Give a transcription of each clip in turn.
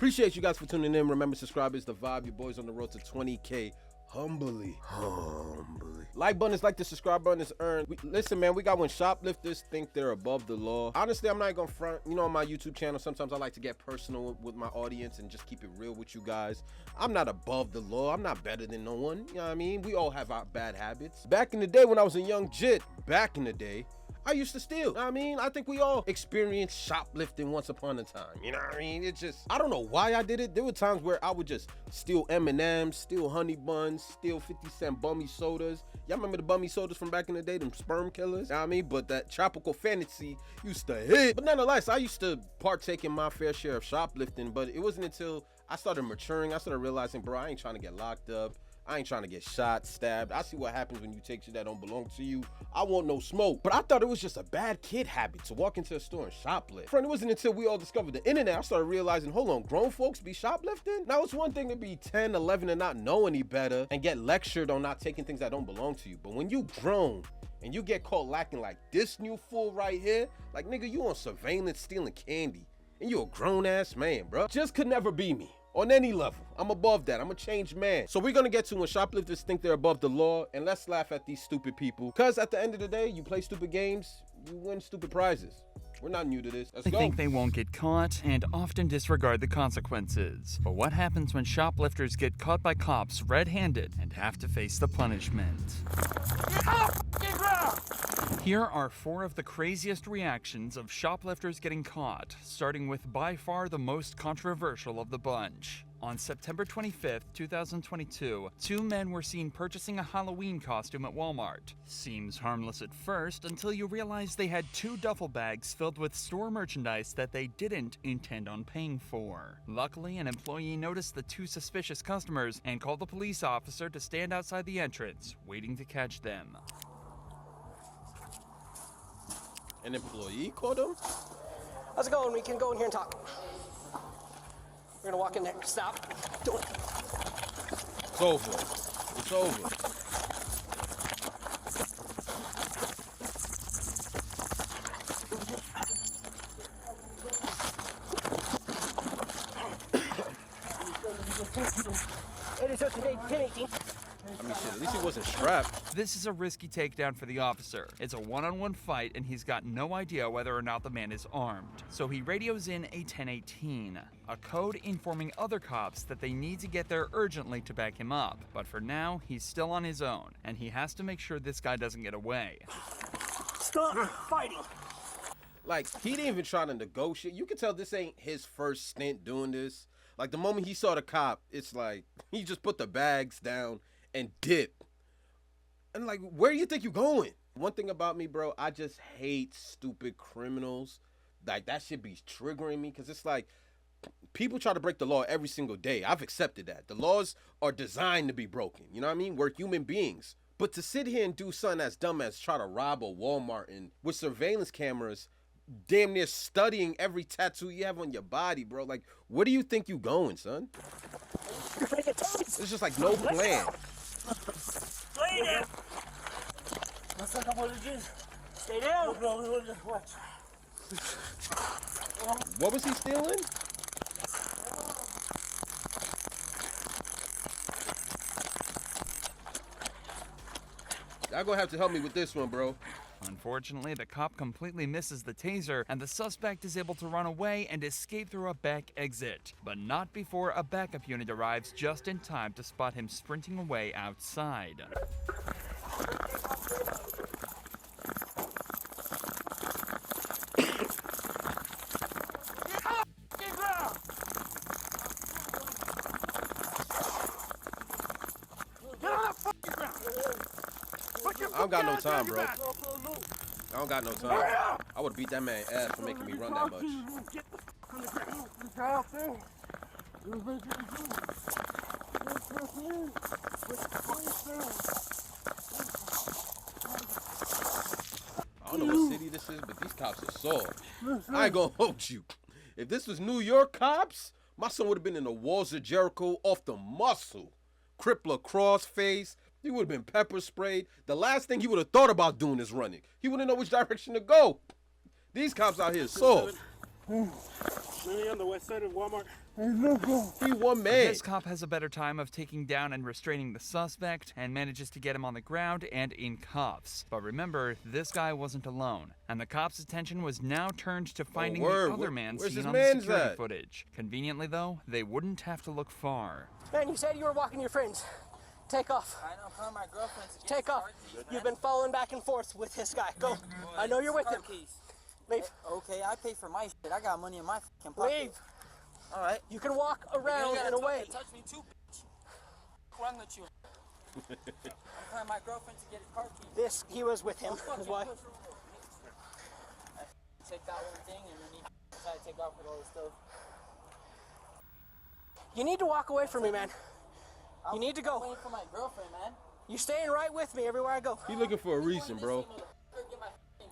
Appreciate you guys for tuning in. Remember, subscribe is the vibe. Your boys on the road to 20K. Humbly. Like button is like the subscribe button is earned. Listen, man, we got when shoplifters think they're above the law. Honestly, I'm not gonna front. You know, on my YouTube channel, sometimes I like to get personal with my audience and just keep it real with you guys. I'm not above the law. I'm not better than no one. You know what I mean? We all have our bad habits. Back in the day when I was a young jit, I used to steal. You know what I mean? I think we all experienced shoplifting once upon a time. You know what I mean? It's just, I don't know why I did it. There were times where I would just steal M&Ms, steal honey buns, steal 50-cent bummy sodas. Y'all remember the bummy sodas from back in the day, them sperm killers? You know what I mean? But that tropical fantasy used to hit. But nonetheless, I used to partake in my fair share of shoplifting, but it wasn't until I started maturing, I started realizing, bro, I ain't trying to get locked up. I ain't trying to get shot, stabbed. I see what happens when you take shit that don't belong to you. I want no smoke. But I thought it was just a bad kid habit to walk into a store and shoplift. Friend, it wasn't until we all discovered the internet, I started realizing, hold on, grown folks be shoplifting? Now, it's one thing to be 10, 11 and not know any better and get lectured on not taking things that don't belong to you. But when you grown and you get caught lacking like this new fool right here, like, nigga, you on surveillance stealing candy. And you a grown-ass man, bro. Just could never be me. On any level, I'm above that. I'm a changed man. So we're gonna get to when shoplifters think they're above the law, and let's laugh at these stupid people. Cause at the end of the day, you play stupid games, you win stupid prizes. We're not new to this. Let's go. They think they won't get caught and often disregard the consequences. But what happens when shoplifters get caught by cops red-handed and have to face the punishment? Here are 4 of the craziest reactions of shoplifters getting caught, starting with by far the most controversial of the bunch. On September 25th, 2022, 2 men were seen purchasing a Halloween costume at Walmart. Seems harmless at first until you realize they had 2 duffel bags filled with store merchandise that they didn't intend on paying for. Luckily, an employee noticed the 2 suspicious customers and called the police officer to stand outside the entrance, waiting to catch them. An employee called him? How's it going? We can go in here and talk. We're gonna walk in there. Stop. Do it. It's over. It's over. I mean, shit, at least he wasn't strapped. This is a risky takedown for the officer. It's a one-on-one fight and he's got no idea whether or not the man is armed. So he radios in a 1018, a code informing other cops that they need to get there urgently to back him up. But for now, he's still on his own and he has to make sure this guy doesn't get away. Stop fighting. Like, he didn't even try to negotiate. You can tell this ain't his first stint doing this. Like, the moment he saw the cop, it's like, he just put the bags down and dip. And like, where do you think you're going? One thing about me, bro, I just hate stupid criminals. Like, that shit be triggering me, because it's like, people try to break the law every single day. I've accepted that. The laws are designed to be broken. You know what I mean? We're human beings. But to sit here and do something as dumb as try to rob a Walmart and with surveillance cameras damn near studying every tattoo you have on your body, bro. Like, where do you think you going, son? It's just like no plan. Stay down. Stay down. What was he stealing? Y'all gonna have to help me with this one, bro. Unfortunately, the cop completely misses the taser, and the suspect is able to run away and escape through a back exit. But not before a backup unit arrives just in time to spot him sprinting away outside. I don't got no time, bro. I don't got no time. I would beat that man's ass for making me run that much. I don't know what city this is, but these cops are soft. I ain't gonna hold you. If this was New York cops, my son would have been in the walls of Jericho off the muscle. Crippler crossface. He would have been pepper sprayed. The last thing he would have thought about doing is running. He wouldn't know which direction to go. These cops out here soft. Really on the west side of Walmart. Free one man. This cop has a better time of taking down and restraining the suspect and manages to get him on the ground and in cuffs. But remember, this guy wasn't alone, and the cop's attention was now turned to finding the other man Where's seen this on the man's security at? footage. Conveniently, though, they wouldn't have to look far. Man, you said you were walking your friends. Take off. I know, I'm calling my girlfriend to get Take his off. car keys, man. You've been following back and forth with this guy. Go. I know you're with Car him. keys. Leave. Okay, I pay for my shit. I got money in my fucking pocket. Leave. All right. You can walk around and away. Touch me too, bitch. What's wrong with you? I'm calling my girlfriend to get his car keys. He was with him. That's why. I take that one thing and then he decided to take off with all this stuff. You need to walk away from me, man. You need to I'm go. waiting for my girlfriend, man. You staying right with me everywhere I go. He looking for a reason, bro.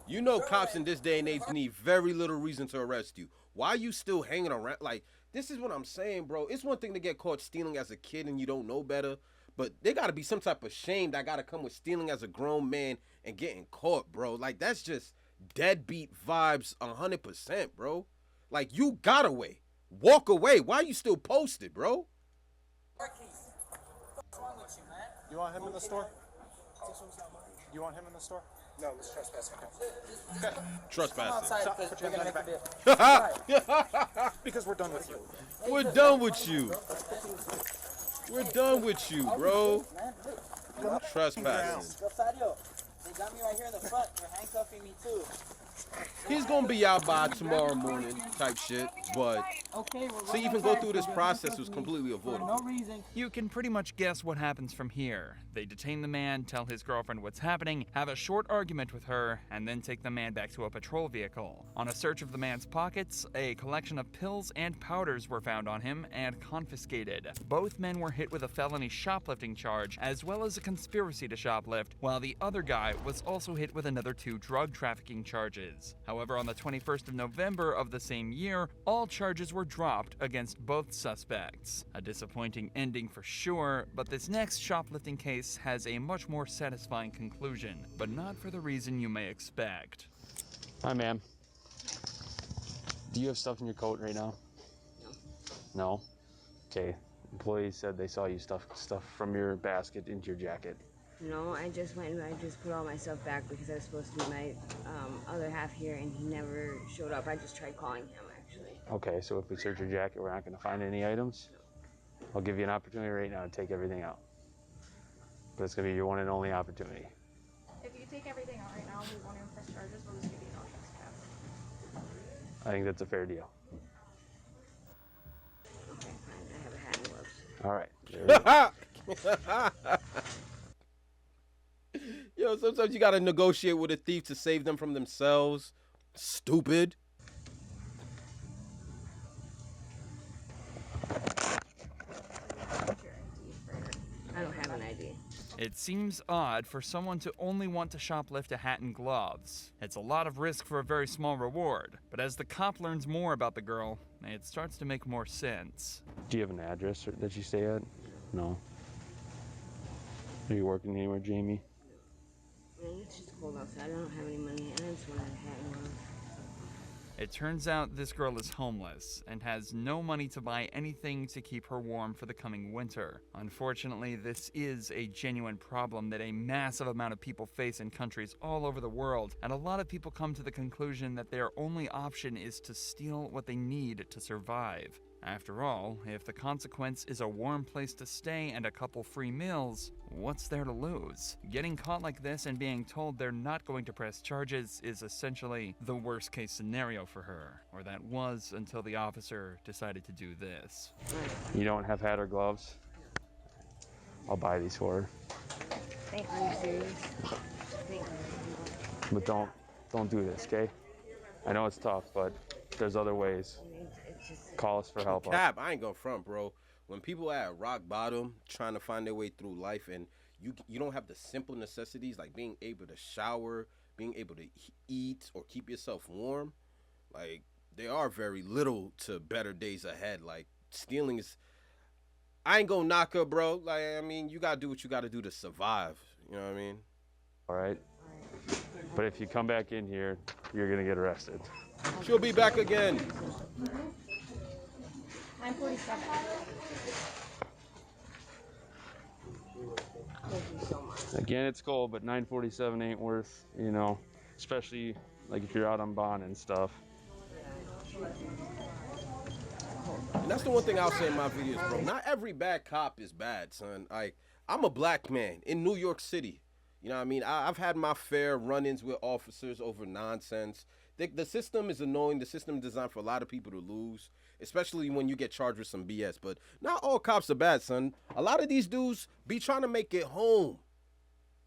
You know cops in this day and age need very little reason to arrest you. Why are you still hanging around? Like, this is what I'm saying, bro. It's one thing to get caught stealing as a kid and you don't know better, but there got to be some type of shame that got to come with stealing as a grown man and getting caught, bro. Like, that's just deadbeat vibes 100%, bro. Like, you got away. Walk away. Why are you still posted, bro? Car keys. What's wrong with you, man? You want him in the store? You want him in the store? No, let's trespass him. Come Trespassing. outside because Put we're your gonna hand make a bit. Because we're done with you. We're done with you. We're done with you, bro. Man, look. Trespassing. Rosario, they got me right here in the front. They're handcuffing me too. He's gonna be out by tomorrow morning type shit, but Okay, we're to even go through this process was completely avoidable. no reason. You can pretty much guess what happens from here. They detain the man, tell his girlfriend what's happening, have a short argument with her, and then take the man back to a patrol vehicle. On a search of the man's pockets, a collection of pills and powders were found on him and confiscated. Both men were hit with a felony shoplifting charge, as well as a conspiracy to shoplift, while the other guy was also hit with another 2 drug trafficking charges. However, on the 21st of November of the same year, all charges were dropped against both suspects. A disappointing ending for sure, but this next shoplifting case has a much more satisfying conclusion, but not for the reason you may expect. Hi, ma'am. Do you have stuff in your coat right now? No. Okay. Employees said they saw you stuff from your basket into your jacket. No, I just went and I just put all my stuff back because I was supposed to meet my other half here and he never showed up. I just tried calling him, actually. Okay, so if we search your jacket, we're not going to find any items? I'll give you an opportunity right now to take everything out. But it's going to be your one and only opportunity. If you take everything out right now, we won't even press charges. We'll just give you no trespass. I think that's a fair deal. Okay, fine. I have a hat and gloves. All right. There we go. Yo, sometimes you gotta negotiate with a thief to save them from themselves. Stupid. I don't have an ID. It seems odd for someone to only want to shoplift a hat and gloves. It's a lot of risk for a very small reward, but as the cop learns more about the girl, it starts to make more sense. Do you have an address that you stay at? No. Are you working anywhere, Jamie? Man, it's just cold outside. I don't have any money and I just wanted a hat and gloves. It turns out this girl is homeless and has no money to buy anything to keep her warm for the coming winter. Unfortunately, this is a genuine problem that a massive amount of people face in countries all over the world, and a lot of people come to the conclusion that their only option is to steal what they need to survive. After all, if the consequence is a warm place to stay and a couple free meals, what's there to lose? Getting caught like this and being told they're not going to press charges is essentially the worst case scenario for her, or that was until the officer decided to do this. You don't have hat or gloves? I'll buy these for her. Thanks. Are you serious? Thanks. But don't do this, okay? I know it's tough, but there's other ways. It's just... Call us for help. Cap, I ain't gonna front, bro. When people are at rock bottom trying to find their way through life and you don't have the simple necessities like being able to shower, being able to eat or keep yourself warm, like there are very little to better days ahead. Like stealing is, I ain't gonna knock her, bro. Like, I mean, you gotta do what you gotta do to survive. You know what I mean? All right? But if you come back in here, you're gonna get arrested. She'll be back again. 947. Thank you so much. Again, it's cool, but 947 ain't worth, you know, especially like if you're out on bond and stuff. And that's the one thing I'll say in my videos, bro. Not every bad cop is bad, son. Like, I'm a black man in New York City. You know what I mean? I've had my fair run-ins with officers over nonsense. The system is annoying. The system is designed for a lot of people to lose, especially when you get charged with some BS. But not all cops are bad, son. A lot of these dudes be trying to make it home.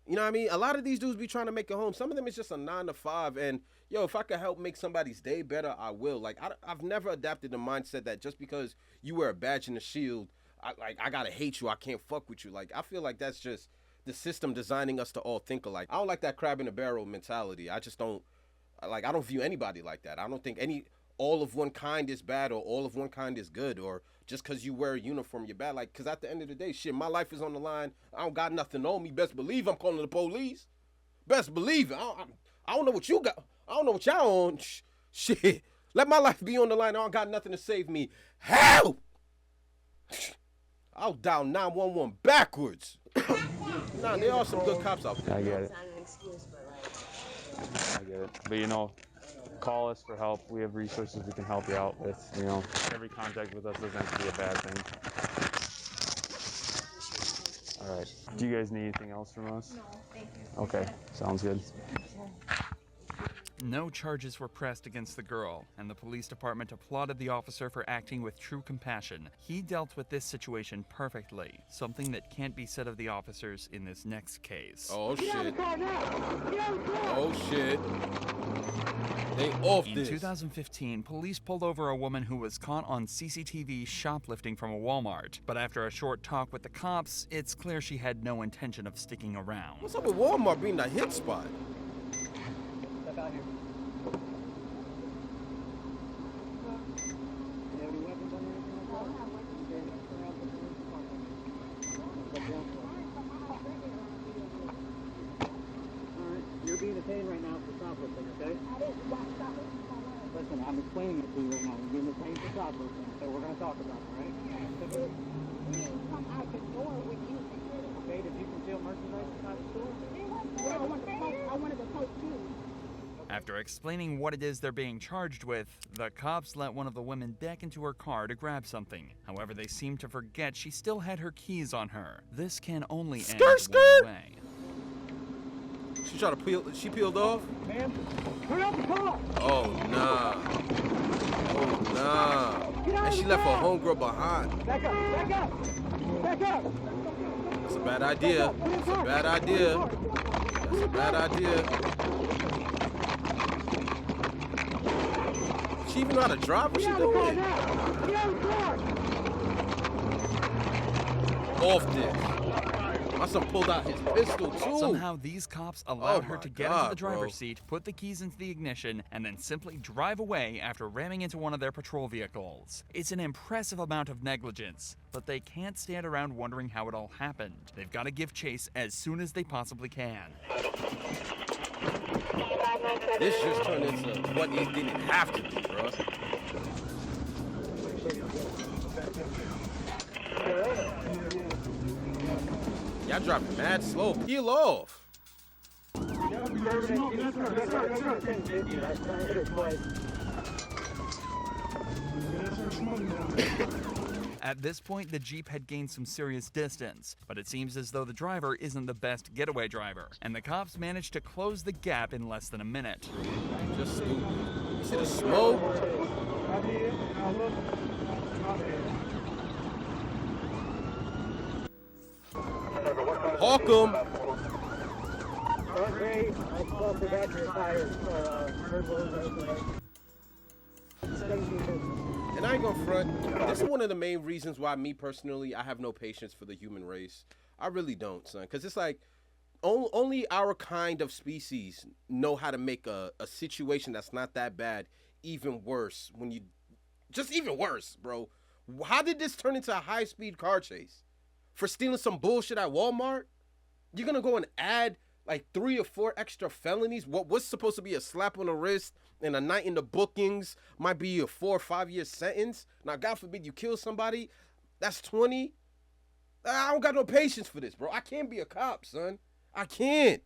You know what I mean? A lot of these dudes be trying to make it home. Some of them is just a 9 to 5. And, yo, if I could help make somebody's day better, I will. Like, I've never adapted the mindset that just because you wear a badge and a shield, I got to hate you. I can't fuck with you. Like, I feel like that's just the system designing us to all think alike. I don't like that crab in a barrel mentality. I just don't. Like, I don't view anybody like that. I don't think all of one kind is bad or all of one kind is good, or just because you wear a uniform, you're bad. Like, because at the end of the day, shit, my life is on the line. I don't got nothing on me. Best believe I'm calling the police. Best believe it. I don't know what you got. I don't know what y'all on. Shit. Let my life be on the line. I don't got nothing to save me. Help! I'll dial 911 backwards. Nah, there are some good cops out there. I get it. It's not an excuse, but like. I get it. But you know, call us for help. We have resources we can help you out with. You know, every contact with us doesn't have to be a bad thing. All right. Do you guys need anything else from us? No, thank you. Okay. Sounds good. No charges were pressed against the girl, and the police department applauded the officer for acting with true compassion. He dealt with this situation perfectly, something that can't be said of the officers in this next case. Oh, shit. Oh, shit. They off In this. 2015, police pulled over a woman who was caught on CCTV shoplifting from a Walmart. But after a short talk with the cops, it's clear she had no intention of sticking around. What's up with Walmart being the hit spot? Step out here. You're being detained right now for shoplifting, okay? Listen, I'm explaining it to you right now. You're being detained for shoplifting, so we're going to talk about it, all right? Okay, did you conceal merchandise inside the store? I wanted to post too. After explaining what it is they're being charged with, the cops let one of the women back into her car to grab something. However, they seem to forget she still had her keys on her. This can only end one way. She tried to peel. She peeled off. Ma'am, turn out the car! Oh nah. Oh nah. And she left her homegirl behind. Back up! Back up! Back up! That's a bad idea. That's a bad idea. That's a bad idea. She even know how to drive? What she doing? Off this. My son pulled out his pistol too. Somehow these cops allowed her to get into the driver's bro. seat, put the keys into the ignition, and then simply drive away after ramming into one of their patrol vehicles. It's an impressive amount of negligence, but they can't stand around wondering how it all happened. They've got to give chase as soon as they possibly can. This just turned into what it didn't have to be, bro. Y'all driving mad slow. Peel off. At this point, the Jeep had gained some serious distance, but it seems as though the driver isn't the best getaway driver, and the cops managed to close the gap in less than a minute. Just stupid. You see the smoke? Hawk 'em. Okay, I saw the battery tires. And I ain't gonna front. This is one of the main reasons why me personally, I have no patience for the human race. I really don't, son. Because it's like, only our kind of species know how to make a situation that's not that bad even worse. Just even worse, bro. How did this turn into a high-speed car chase? For stealing some bullshit at Walmart? You're gonna go and add like 3 or 4 extra felonies. What's supposed to be a slap on the wrist and a night in the bookings might be a 4 or 5 year sentence. Now, God forbid you kill somebody. That's 20. I don't got no patience for this, bro. I can't be a cop, son. I can't.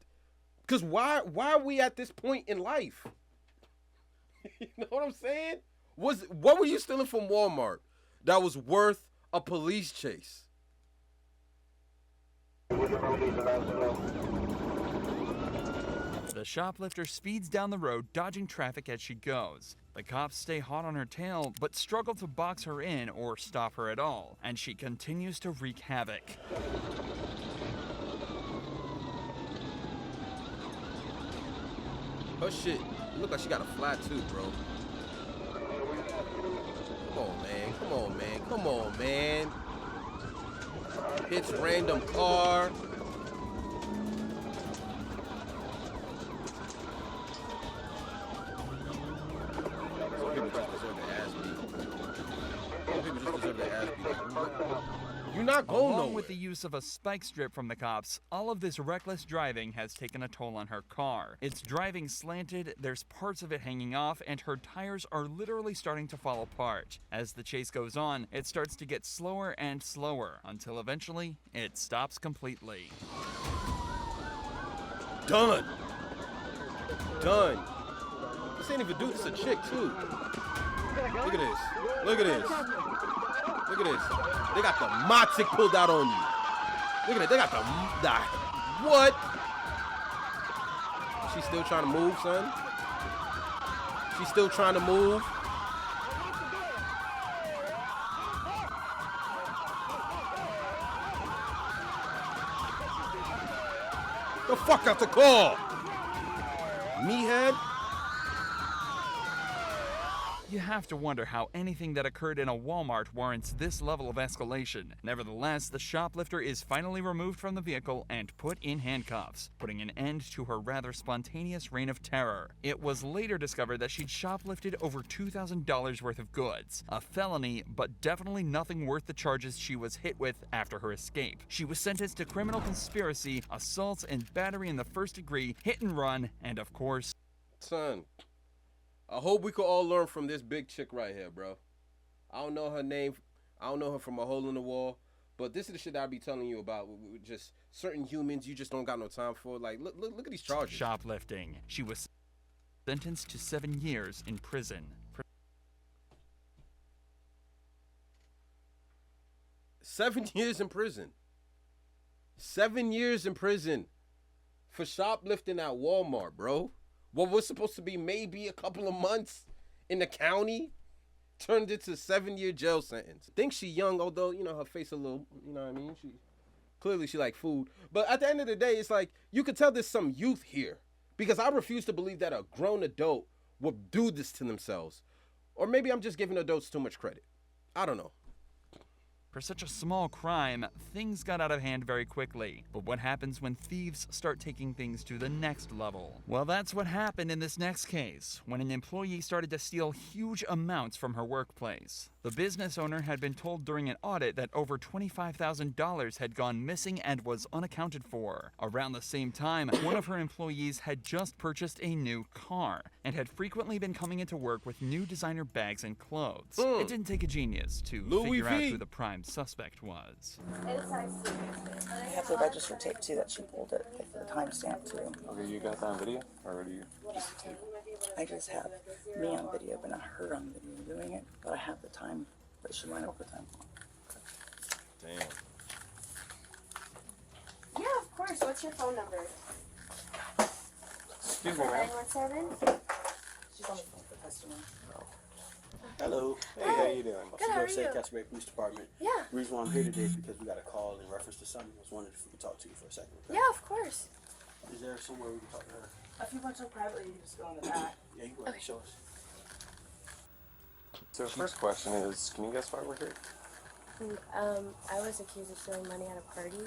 Cause why are we at this point in life? You know what I'm saying? What were you stealing from Walmart that was worth a police chase? The shoplifter speeds down the road, dodging traffic as she goes. The cops stay hot on her tail, but struggle to box her in or stop her at all, and she continues to wreak havoc. Her shit, it look like she got a flat too, bro. Come on, man. Come on, man. Come on, man. Hits random car. Some people just deserve their ass beat. Some people just deserve their ass beat. You're not going nowhere. Along with the use of a spike strip from the cops, all of this reckless driving has taken a toll on her car. It's driving slanted, there's parts of it hanging off, and her tires are literally starting to fall apart. As the chase goes on, it starts to get slower and slower, until eventually, it stops completely. Done. Done. This ain't even dude, this a chick too. Look at this. Look at this. Look at this. They got the Motsic pulled out on you. Look at it. They got the what? She's still trying to move, son. She's still trying to move. The fuck out the car, meathead. You have to wonder how anything that occurred in a Walmart warrants this level of escalation. Nevertheless, the shoplifter is finally removed from the vehicle and put in handcuffs, putting an end to her rather spontaneous reign of terror. It was later discovered that she'd shoplifted over $2,000 worth of goods, a felony, but definitely nothing worth the charges she was hit with after her escape. She was sentenced to criminal conspiracy, assaults and battery in the first degree, hit and run, and of course... Son, I hope we could all learn from this big chick right here, bro. I don't know her name. I don't know her from a hole in the wall. But this is the shit that I be telling you about. Just certain humans you just don't got no time for. Like, look at these charges. Shoplifting. She was sentenced to 7 years in prison. 7 years in prison. 7 years in prison for shoplifting at Walmart, bro. What was supposed to be maybe a couple of months in the county turned into 7-year jail sentence. Think she young, although, you know, her face a little, you know what I mean? She like food. But at the end of the day, it's like, you could tell there's some youth here. Because I refuse to believe that a grown adult would do this to themselves. Or maybe I'm just giving adults too much credit. I don't know. For such a small crime, things got out of hand very quickly. But what happens when thieves start taking things to the next level? Well, that's what happened in this next case, when an employee started to steal huge amounts from her workplace. The business owner had been told during an audit that over $25,000 had gone missing and was unaccounted for. Around the same time, one of her employees had just purchased a new car and had frequently been coming into work with new designer bags and clothes. It didn't take a genius to figure out who the prime suspect was. I have the register tape too that she pulled it, like the timestamp too. Okay, you got that on video? Or do you just tape? I just have me on video, but not her on video doing it. But I have the time that she went overtime for. Damn. Yeah, of course. What's your phone number? Excuse me, ma'am. 917? She's on the phone with the customer. Hello. Hey, Hi. how you doing? Good, how are you? Castaway Police Department. Yeah. The reason why I'm here today is because we got a call in reference to something. I was wondering if we could talk to you for a second. Okay? Yeah, of course. Is there somewhere we can talk to her? If you want to privately, you can just go in the back. Yeah, you can go ahead and show us. So first question is, can you guess why we're here? I was accused of stealing money at a party.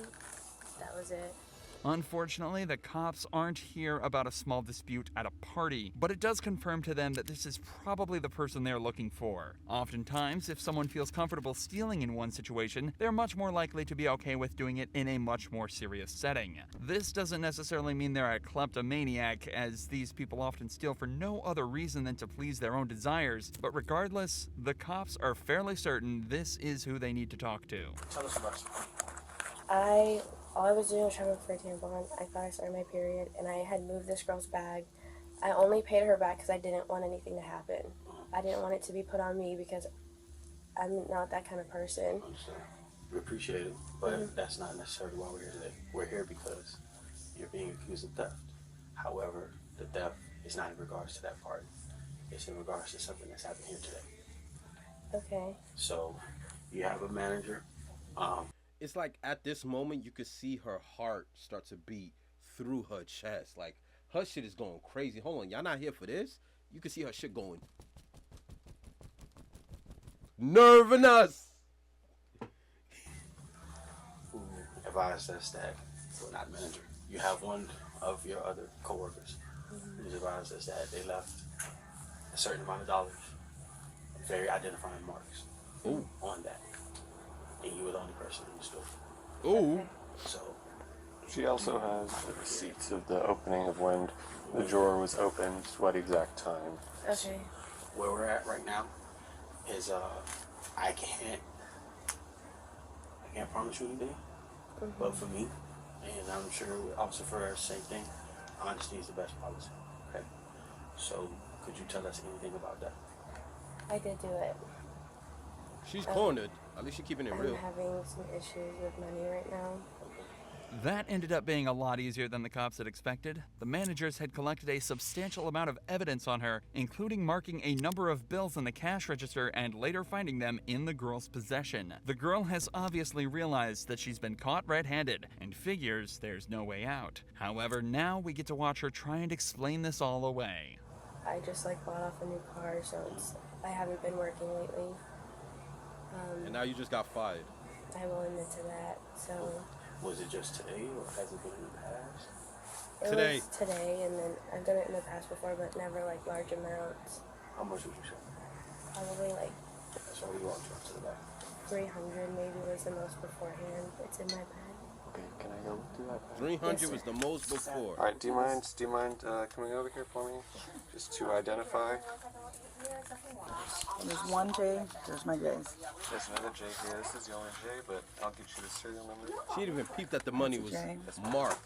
That was it. Unfortunately, the cops aren't here about a small dispute at a party, but it does confirm to them that this is probably the person they're looking for. Oftentimes, if someone feels comfortable stealing in one situation, they're much more likely to be okay with doing it in a much more serious setting. This doesn't necessarily mean they're a kleptomaniac, as these people often steal for no other reason than to please their own desires, but regardless, the cops are fairly certain this is who they need to talk to. Tell us about it. All I was doing was shopping for a tampon. I thought I started my period, and I had moved this girl's bag. I only paid her back because I didn't want anything to happen. I didn't want it to be put on me because I'm not that kind of person. We appreciate it, but that's not necessarily why we're here today. We're here because you're being accused of theft. However, the theft is not in regards to that party. It's in regards to something that's happened here today. Okay. So, you have a manager. It's like at this moment you could see her heart start to beat through her chest. Like her shit is going crazy. Hold on, y'all not here for this? You can see her shit going. Nerving us. Who advised us that, well, not manager, you have one of your other coworkers who's advised us that they left a certain amount of dollars, very identifying marks on that. And you were the only person in the store. Ooh. So She also has the receipts of the opening of when the drawer was opened, what exact time. Okay. Where we're at right now is I can't promise you anything, but for me, and I'm sure Officer Ferrer, same thing, honesty is the best policy. Okay. So could you tell us anything about that? I did do it. She's cornered. At least she's keeping it real. I'm having some issues with money right now. That ended up being a lot easier than the cops had expected. The managers had collected a substantial amount of evidence on her, including marking a number of bills in the cash register and later finding them in the girl's possession. The girl has obviously realized that she's been caught red-handed and figures there's no way out. However, now we get to watch her try and explain this all away. I just bought off a new car, so I haven't been working lately. And now you just got fired. I will admit to that. So. Was it just today, or has it been in the past? It was today, and then I've done it in the past before, but never large amounts. How much would you say? Probably That's all you want to the back. 300 maybe was the most beforehand. It's in my bag. Okay, can I go through that bag? 300 was the most before. All right, do you mind coming over here for me, just to identify? There's one J, there's my J's. There's another J here. This is the only J, but I'll get you the serial number. She didn't even peep that the money was marked.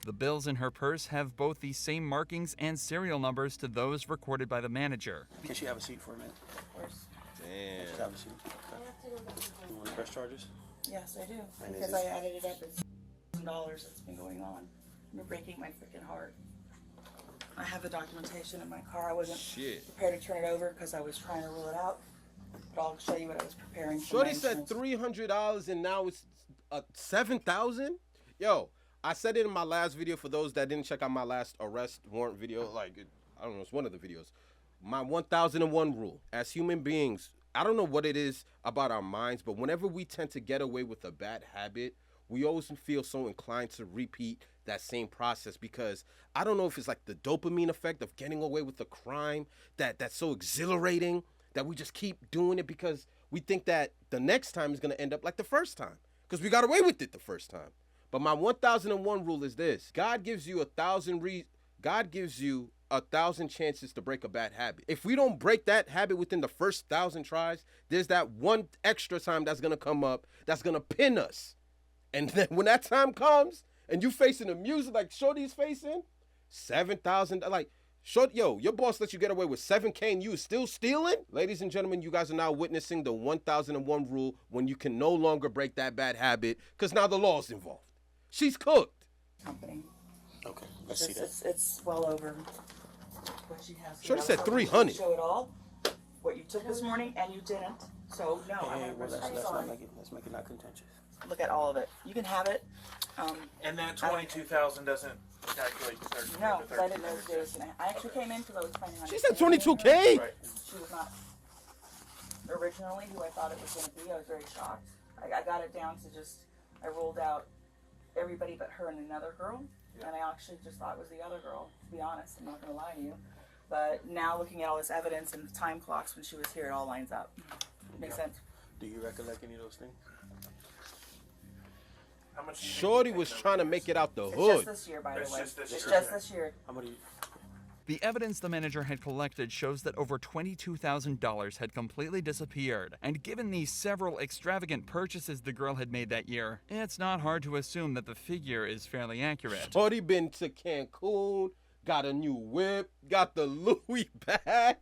The bills in her purse have both the same markings and serial numbers to those recorded by the manager. Can she have a seat for a minute? Of course. Damn. Can she have a seat? Okay. You want to press charges? Yes, I do. And Because I added it up. It's $1,000 that's been going on. You're breaking my freaking heart. I have the documentation in my car. I wasn't prepared to turn it over because I was trying to rule it out. But I'll show you what I was preparing for. Shorty said $300 and now it's $7,000. Yo, I said it in my last video for those that didn't check out my last arrest warrant video. I don't know, it's one of the videos. My 1001 rule. As human beings, I don't know what it is about our minds, but whenever we tend to get away with a bad habit, we always feel so inclined to repeat that same process, because I don't know if it's the dopamine effect of getting away with a crime that's so exhilarating that we just keep doing it because we think that the next time is going to end up like the first time because we got away with it the first time. But my 1001 rule is this: God gives you 1,000 chances to break a bad habit. If we don't break that habit within the first 1,000 tries, there's that one extra time that's going to come up that's going to pin us. And then when that time comes and you facing the music like Shorty's facing, $7,000, your boss let you get away with $7K and you still stealing? Ladies and gentlemen, you guys are now witnessing the 1001 rule when you can no longer break that bad habit because now the law's involved. She's cooked. Company. Okay, let's see that. It's well over what she has. Shorty said 300. Show it all. What you took this morning and you didn't. So no, Hey, well, let's make it not contentious. Look at all of it. You can have it. And that 22,000 doesn't calculate to 13. No, because I didn't know Jay was gonna. I actually came in because I was planning on. She said 22K. Right. She was not originally who I thought it was going to be. I was very shocked. I got it down to I rolled out everybody but her and another girl. And I actually just thought it was the other girl, to be honest. I'm not going to lie to you. But now looking at all this evidence and time clocks when she was here, it all lines up. Makes sense. Do you recollect any of those things? How much? Shorty was trying to make it out the It's hood. just this year, by the way. Just this It's year. just this year. How many? The evidence the manager had collected shows that over $22,000 had completely disappeared, and given the several extravagant purchases the girl had made that year, it's not hard to assume that the figure is fairly accurate. Shorty been to Cancun, got a new whip, got the Louis bag.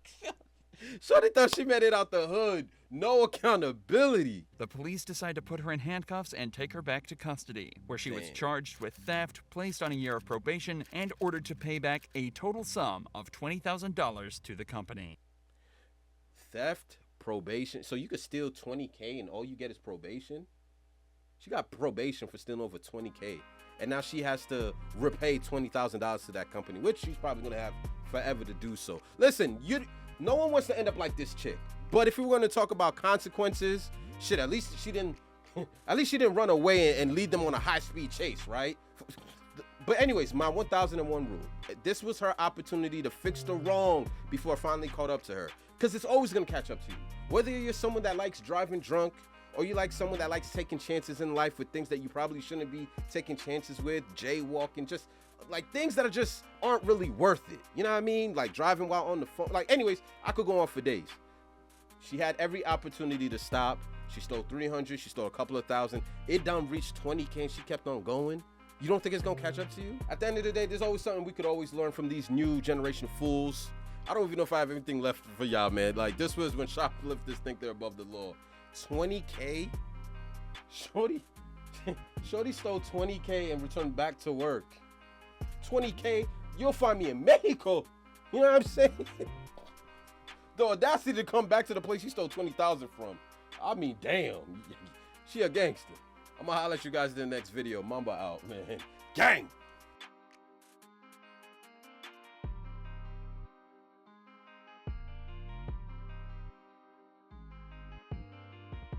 Shorty thought she made it out the hood. No accountability. The police decide to put her in handcuffs and take her back to custody, where she was Damn. charged with theft, placed on a year of probation, and ordered to pay back a total sum of $20,000 to the company. Theft, probation. So you could steal 20K and all you get is probation? She got probation for stealing over 20K. And now she has to repay $20,000 to that company, which she's probably going to have forever to do so. Listen, no one wants to end up like this chick. But if we were going to talk about consequences, shit, at least she didn't run away and lead them on a high-speed chase, right? But anyways, my 1001 rule. This was her opportunity to fix the wrong before it finally caught up to her. Because it's always going to catch up to you. Whether you're someone that likes driving drunk, or you like someone that likes taking chances in life with things that you probably shouldn't be taking chances with, jaywalking, just like things that aren't really worth it. You know what I mean? Like driving while on the phone. Like, anyways, I could go on for days. She had every opportunity to stop. She stole 300. She stole a couple of thousand. It done reached 20K and she kept on going. You don't think it's gonna catch up to you? At the end of the day, there's always something we could always learn from these new generation fools. I don't even know if I have anything left for y'all, man. Like, this was when shoplifters think they're above the law. 20K? Shorty stole 20K and returned back to work. 20K? You'll find me in Mexico. You know what I'm saying? The audacity to come back to the place she stole 20,000 from. I mean, damn. She a gangster. I'm gonna holler at you guys in the next video. Mamba out, man. Gang!